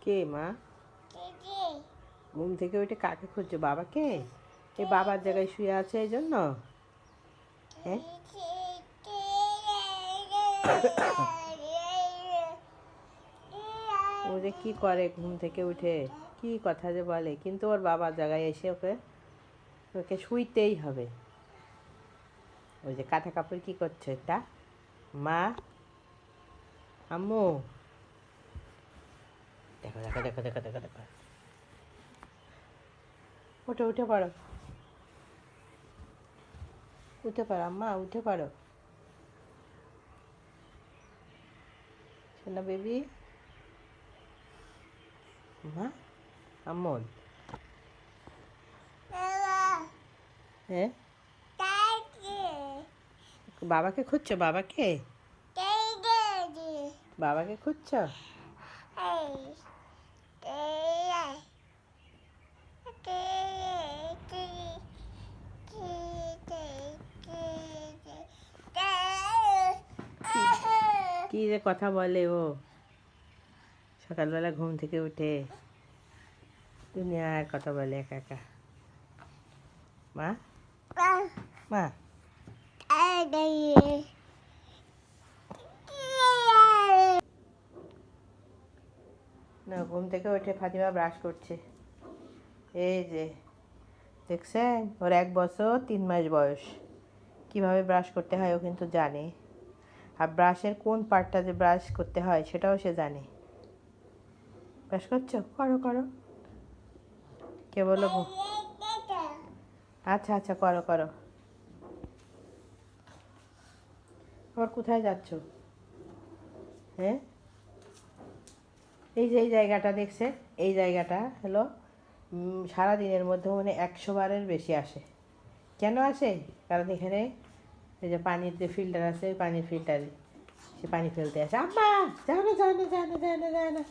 কে মা? ঘুম থেকে উঠে কাকে খুঁজছো? বাবাকে? এই বাবার জায়গায় শুয়ে আছে এই জন্য? হ্যাঁ, ও যে কি করে ঘুম থেকে উঠে, কি কথা যে বলে, কিন্তু ওর বাবার জায়গায় এসে ওকে ওকে শুইতেই হবে। ওই যে কাঁথা কাপড় কি করছে এটা? মা, আম্মু, দেখো দেখো দেখো দেখো দেখো দেখো, উঠে উঠে পড়ো, উঠে পড়ো আম্মা, উঠে পড়ো সোনা বেবি। মা, আম্মু, হ্যাঁ, বাবাকে খুঁজছো? বাবাকে বাবাকে খুঁজছো? কি যে কথা বলে ও সকালবেলা ঘুম থেকে উঠে, দুনিয়ার কথা বলে একা একা। মা, মা, না, ঘুম থেকে উঠে ফাতিমা ব্রাশ করছে। এই যে দেখছেন, ওর 1 বছর 3 মাস বয়স। কিভাবে ব্রাশ করতে হয় ও কিন্তু জানে, আর ব্রাশের কোন পার্টটা যে ব্রাশ করতে হয় সেটাও সে জানে। ব্রাশ করছো? করো করো, কে বলো? আচ্ছা আচ্ছা, করো করো। আবার কোথায় যাচ্ছ? হ্যাঁ, এই যে এই জায়গাটা দেখছে, এই জায়গাটা হলো সারাদিনের মধ্যে মানে 100 বারের বেশি আসে। কেন আসে? কারণ এখানে এই যে পানির যে ফিল্টার আছে, পানির ফিল্টারে সে পানি ফেলতে আসে। আম্মা, যাও না যাও না যাও না যাও না যাও না,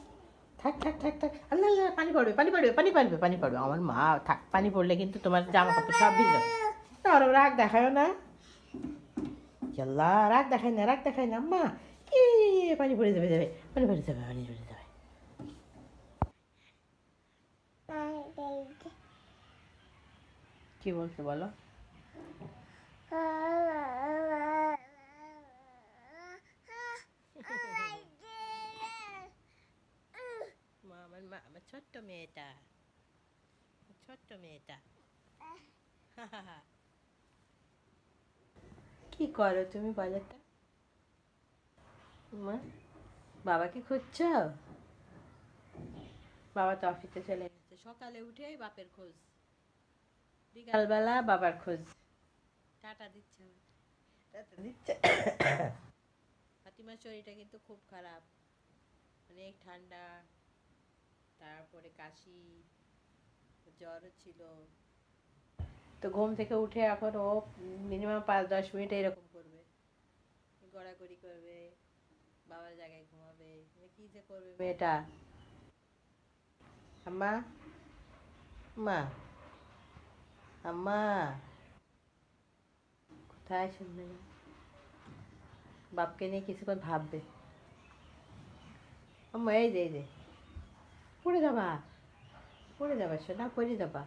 থাক থাক থাক থাক, আল্লাহ আল্লাহ, পানি পড়বে পানি পড়বে পানি পড়বে পানি পড়বে। আমার মা, থাক, পানি পড়লে কিন্তু তোমার জামা কাপড় সব ভিজে যাবে। না, ওরম রাগ দেখায় না, আল্লাহ, রাগ দেখায় না, রাগ দেখায় না আম্মা। কি, পানি পড়ে যাবে, যাবে পানি পড়ে যাবে, পানি পড়ে যাবে। কি বলছো বলো? মা, আমার ছোট্ট মেয়েটা, ছোট্ট মেয়েটা। কি করো তুমি বলো তো? মা, বাবাকে খুঁজছো? বাবা তো অফিসে চলে গেছে। সকালে উঠেই বাপের খোঁজ, বিকালবেলা বাবার খোঁজ। টাটা দিচ্ছে, টাটা দিচ্ছে। ফাতিমার শরীরটা কিন্তু খুব খারাপ, অনেক ঠান্ডা, তারপরে কাশি, জ্বরও ছিল। তো ঘুম থেকে উঠে এখন ও মিনিমাম 5-10 মিনিট এরকম করবে, গড়াগড়ি করবে, বাবার জায়গায় ঘুমাবে। কি যে করবে মেয়েটা। আম্মা, মা, আম্মা, কোথায় শুনবে না, বাপকে নিয়ে কিছুক্ষণ ভাববে। আম্মা, এই যে এই যে, পড়ে যাবা, পড়ে যাবা সোনা, পড়ে যাবা।